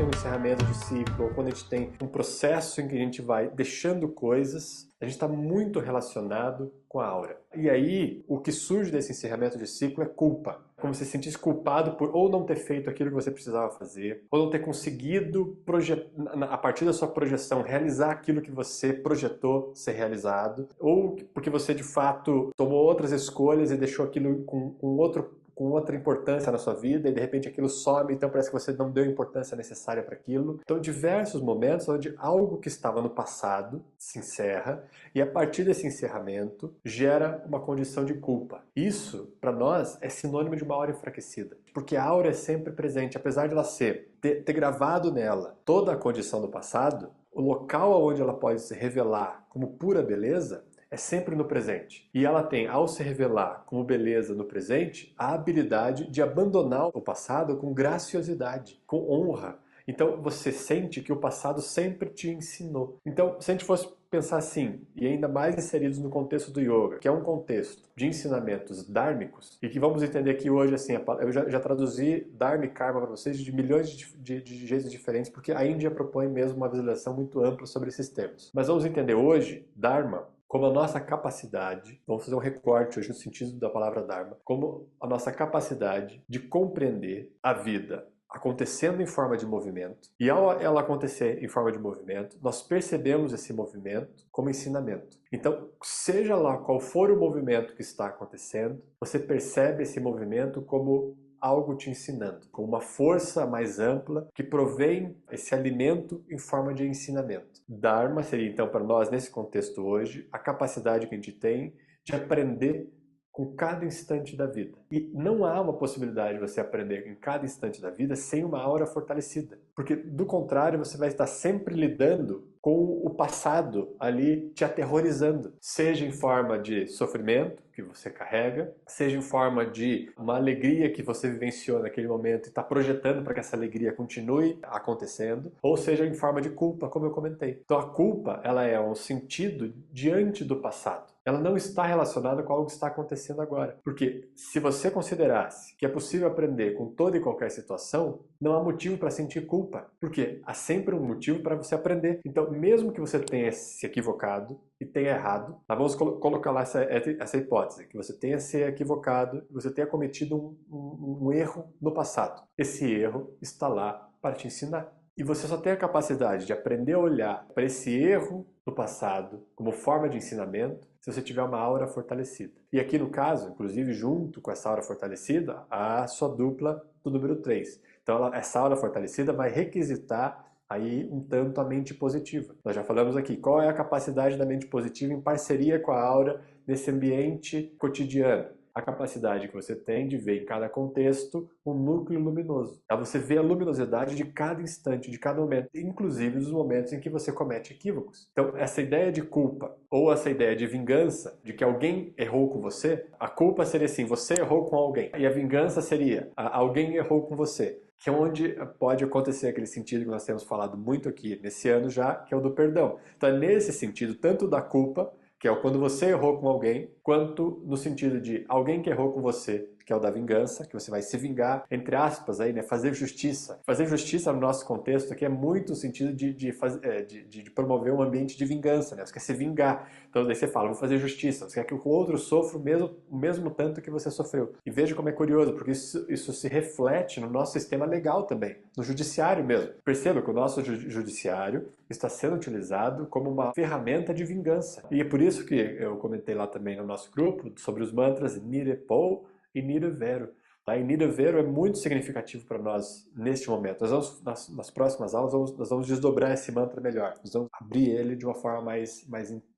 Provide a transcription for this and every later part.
tem um encerramento de ciclo, ou quando a gente tem um processo em que a gente vai deixando coisas, a gente está muito relacionado com a aura. E aí, o que surge desse encerramento de ciclo é culpa. Como se sentisse culpado por ou não ter feito aquilo que você precisava fazer, ou não ter conseguido, a partir da sua projeção, realizar aquilo que você projetou ser realizado, ou porque você, de fato, tomou outras escolhas e deixou aquilo com outra importância na sua vida e de repente aquilo some, então parece que você não deu a importância necessária para aquilo. Então, diversos momentos onde algo que estava no passado se encerra e a partir desse encerramento gera uma condição de culpa. Isso, para nós, é sinônimo de uma aura enfraquecida, porque a aura é sempre presente, apesar de ela ter gravado nela toda a condição do passado, o local onde ela pode se revelar como pura beleza é sempre no presente. E ela tem, ao se revelar como beleza no presente, a habilidade de abandonar o passado com graciosidade, com honra. Então você sente que o passado sempre te ensinou. Então, se a gente fosse pensar assim, e ainda mais inseridos no contexto do yoga, que é um contexto de ensinamentos dármicos, e que vamos entender aqui hoje, assim, eu já traduzi Dharma e Karma para vocês de milhões de jeitos diferentes, porque a Índia propõe mesmo uma visualização muito ampla sobre esses termos. Mas vamos entender hoje, Dharma, como a nossa capacidade, vamos fazer um recorte hoje no sentido da palavra Dharma, como a nossa capacidade de compreender a vida acontecendo em forma de movimento, e ao ela acontecer em forma de movimento, nós percebemos esse movimento como ensinamento. Então, seja lá qual for o movimento que está acontecendo, você percebe esse movimento como algo te ensinando, com uma força mais ampla que provém esse alimento em forma de ensinamento. Dharma seria então para nós, nesse contexto hoje, a capacidade que a gente tem de aprender com cada instante da vida. E não há uma possibilidade de você aprender em cada instante da vida sem uma aura fortalecida. Porque, do contrário, você vai estar sempre lidando com o passado ali te aterrorizando. Seja em forma de sofrimento que você carrega, seja em forma de uma alegria que você vivenciou naquele momento e está projetando para que essa alegria continue acontecendo, ou seja em forma de culpa, como eu comentei. Então a culpa, ela é um sentido diante do passado. Ela não está relacionada com algo que está acontecendo agora. Porque se você considerasse que é possível aprender com toda e qualquer situação, não há motivo para sentir culpa. Porque há sempre um motivo para você aprender. Então, mesmo que você tenha se equivocado e tenha errado, vamos colocar lá essa hipótese, que você tenha se equivocado, você tenha cometido um erro no passado. Esse erro está lá para te ensinar. E você só tem a capacidade de aprender a olhar para esse erro do passado como forma de ensinamento se você tiver uma aura fortalecida. E aqui no caso, inclusive junto com essa aura fortalecida, a sua dupla do número 3. Então essa aura fortalecida vai requisitar aí um tanto a mente positiva. Nós já falamos aqui qual é a capacidade da mente positiva em parceria com a aura nesse ambiente cotidiano. A capacidade que você tem de ver em cada contexto um núcleo luminoso. Você vê a luminosidade de cada instante, de cada momento, inclusive nos momentos em que você comete equívocos. Então, essa ideia de culpa ou essa ideia de vingança, de que alguém errou com você, a culpa seria assim, você errou com alguém. E a vingança seria, alguém errou com você. Que é onde pode acontecer aquele sentido que nós temos falado muito aqui nesse ano já, que é o do perdão. Então é nesse sentido, tanto da culpa, que é quando você errou com alguém, quanto no sentido de alguém que errou com você, que é o da vingança, que você vai se vingar, entre aspas, aí, né, fazer justiça. Fazer justiça no nosso contexto aqui é muito o sentido de promover um ambiente de vingança, né? Você quer se vingar. Então daí você fala, vou fazer justiça. Você quer que o outro sofra o mesmo tanto que você sofreu. E veja como é curioso, porque isso se reflete no nosso sistema legal também, no judiciário mesmo. Perceba que o nosso judiciário está sendo utilizado como uma ferramenta de vingança. E é por isso que eu comentei lá também no nosso grupo sobre os mantras Nirepo e Nirvero. Tá? E Nirvero é muito significativo para nós neste momento. Nós vamos, nas próximas aulas, nós vamos desdobrar esse mantra melhor. Nós vamos abrir ele de uma forma mais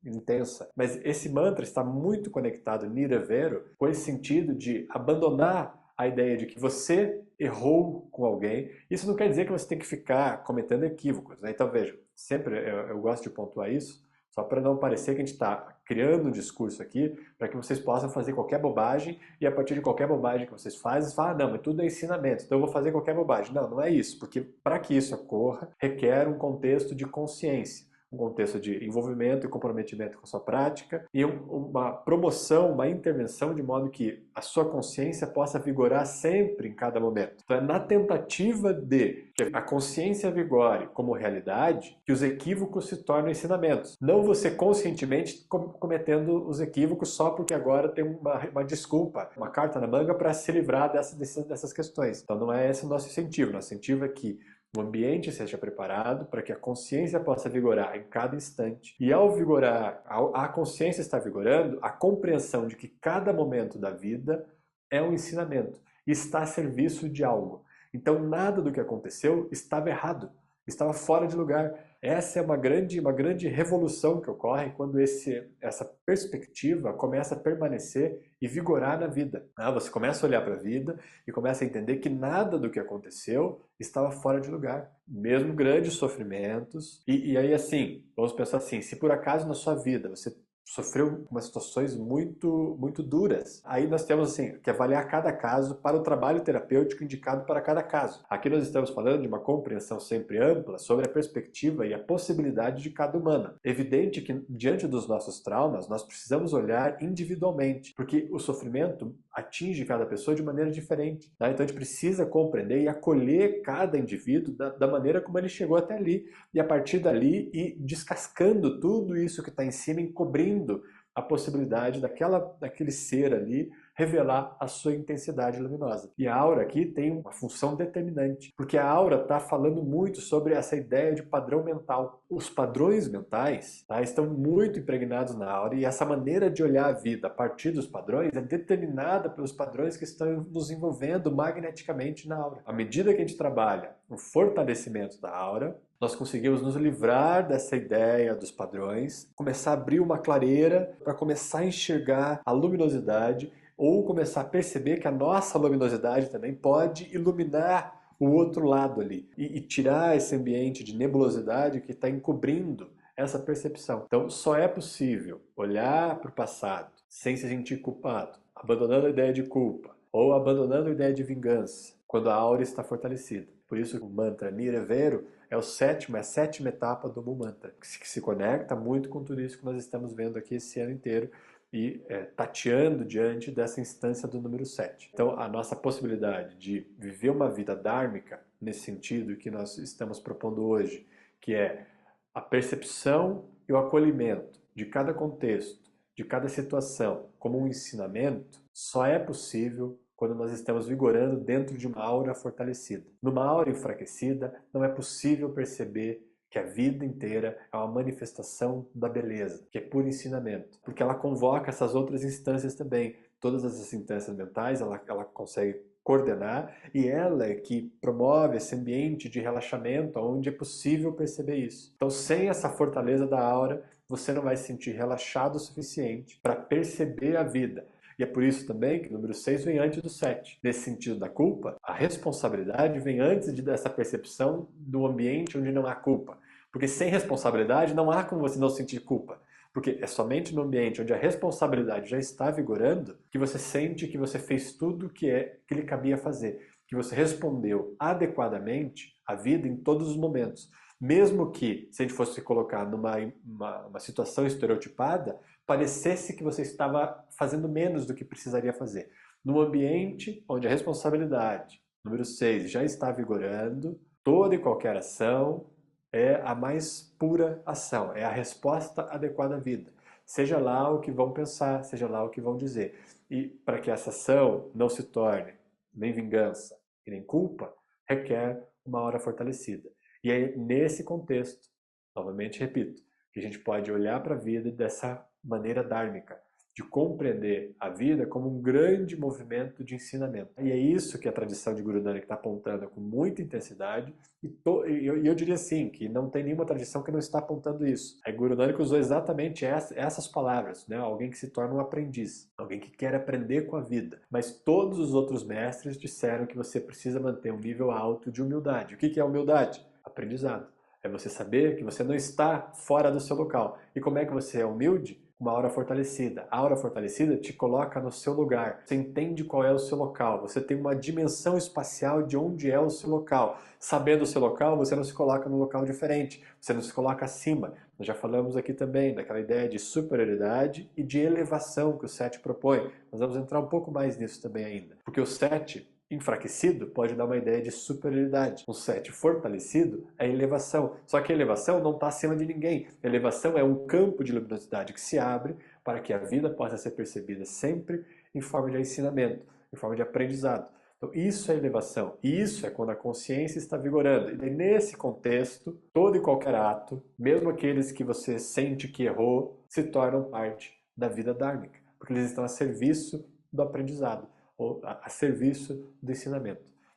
intensa. Mas esse mantra está muito conectado, Nirvero, com esse sentido de abandonar a ideia de que você errou com alguém. Isso não quer dizer que você tem que ficar cometendo equívocos. Né? Então veja, sempre eu gosto de pontuar isso, só para não parecer que a gente está criando um discurso aqui para que vocês possam fazer qualquer bobagem e a partir de qualquer bobagem que vocês fazem, falam, não, mas tudo é ensinamento, então eu vou fazer qualquer bobagem. Não, não é isso, porque para que isso ocorra, requer um contexto de consciência, um contexto de envolvimento e comprometimento com a sua prática e uma promoção, uma intervenção de modo que a sua consciência possa vigorar sempre em cada momento. Então é na tentativa de que a consciência vigore como realidade que os equívocos se tornam ensinamentos. Não você conscientemente cometendo os equívocos só porque agora tem uma desculpa, uma carta na manga para se livrar dessas questões. Então não é esse o nosso incentivo. Nosso incentivo é que o ambiente seja preparado para que a consciência possa vigorar em cada instante. E ao vigorar, a consciência está vigorando, a compreensão de que cada momento da vida é um ensinamento, está a serviço de algo. Então nada do que aconteceu estava errado, estava fora de lugar. Essa é uma grande revolução que ocorre quando essa perspectiva começa a permanecer e vigorar na vida. Você começa a olhar para a vida e começa a entender que nada do que aconteceu estava fora de lugar. Mesmo grandes sofrimentos. E aí assim, vamos pensar assim, se por acaso na sua vida você sofreu umas situações muito duras. Aí nós temos assim, que avaliar cada caso para o trabalho terapêutico indicado para cada caso. Aqui nós estamos falando de uma compreensão sempre ampla sobre a perspectiva e a possibilidade de cada humano. É evidente que diante dos nossos traumas, nós precisamos olhar individualmente, porque o sofrimento atinge cada pessoa de maneira diferente. Tá? Então a gente precisa compreender e acolher cada indivíduo da maneira como ele chegou até ali. E a partir dali ir descascando tudo isso que está em cima, encobrindo a possibilidade daquele ser ali revelar a sua intensidade luminosa. E a aura aqui tem uma função determinante, porque a aura está falando muito sobre essa ideia de padrão mental. Os padrões mentais estão muito impregnados na aura e essa maneira de olhar a vida a partir dos padrões é determinada pelos padrões que estão nos envolvendo magneticamente na aura. À medida que a gente trabalha o fortalecimento da aura, nós conseguimos nos livrar dessa ideia dos padrões, começar a abrir uma clareira para começar a enxergar a luminosidade ou começar a perceber que a nossa luminosidade também pode iluminar o outro lado ali e tirar esse ambiente de nebulosidade que está encobrindo essa percepção. Então só é possível olhar para o passado sem se sentir culpado, abandonando a ideia de culpa ou abandonando a ideia de vingança, quando a aura está fortalecida. Por isso o mantra Nirevero é a sétima etapa do Mu Mantra, que se conecta muito com tudo isso que nós estamos vendo aqui esse ano inteiro e tateando diante dessa instância do número 7. Então, a nossa possibilidade de viver uma vida dármica, nesse sentido que nós estamos propondo hoje, que é a percepção e o acolhimento de cada contexto, de cada situação, como um ensinamento, só é possível quando nós estamos vigorando dentro de uma aura fortalecida. Numa aura enfraquecida, não é possível perceber que a vida inteira é uma manifestação da beleza, que é puro ensinamento, porque ela convoca essas outras instâncias também. Todas essas instâncias mentais ela consegue coordenar e ela é que promove esse ambiente de relaxamento onde é possível perceber isso. Então, sem essa fortaleza da aura, você não vai se sentir relaxado o suficiente para perceber a vida. E é por isso também que o número 6 vem antes do 7. Nesse sentido da culpa, a responsabilidade vem antes dessa percepção do ambiente onde não há culpa. Porque sem responsabilidade não há como você não sentir culpa. Porque é somente no ambiente onde a responsabilidade já está vigorando que você sente que você fez tudo que lhe cabia fazer. Que você respondeu adequadamente à vida em todos os momentos. Mesmo que, se a gente fosse colocar numa situação estereotipada, parecesse que você estava fazendo menos do que precisaria fazer. Num ambiente onde a responsabilidade, número 6, já está vigorando, toda e qualquer ação é a mais pura ação, é a resposta adequada à vida. Seja lá o que vão pensar, seja lá o que vão dizer. E para que essa ação não se torne nem vingança e nem culpa, requer uma aura fortalecida. E é nesse contexto, novamente repito, que a gente pode olhar para a vida dessa maneira dármica, de compreender a vida como um grande movimento de ensinamento. E é isso que a tradição de Guru Nanak está apontando com muita intensidade, e eu diria assim, que não tem nenhuma tradição que não está apontando isso. A Guru Nanak usou exatamente essas palavras, né? Alguém que se torna um aprendiz, alguém que quer aprender com a vida. Mas todos os outros mestres disseram que você precisa manter um nível alto de humildade. O que é humildade? Aprendizado. É você saber que você não está fora do seu local. E como é que você é humilde? Uma aura fortalecida. A aura fortalecida te coloca no seu lugar. Você entende qual é o seu local. Você tem uma dimensão espacial de onde é o seu local. Sabendo o seu local, você não se coloca num local diferente. Você não se coloca acima. Nós já falamos aqui também daquela ideia de superioridade e de elevação que o 7 propõe. Nós vamos entrar um pouco mais nisso também ainda. Porque o 7 enfraquecido pode dar uma ideia de superioridade. Um 7 fortalecido é elevação. Só que a elevação não está acima de ninguém. A elevação é um campo de luminosidade que se abre para que a vida possa ser percebida sempre em forma de ensinamento, em forma de aprendizado. Então, isso é elevação. E isso é quando a consciência está vigorando. E daí, nesse contexto, todo e qualquer ato, mesmo aqueles que você sente que errou, se tornam parte da vida dármica, porque eles estão a serviço do aprendizado, ou a serviço do ensinamento.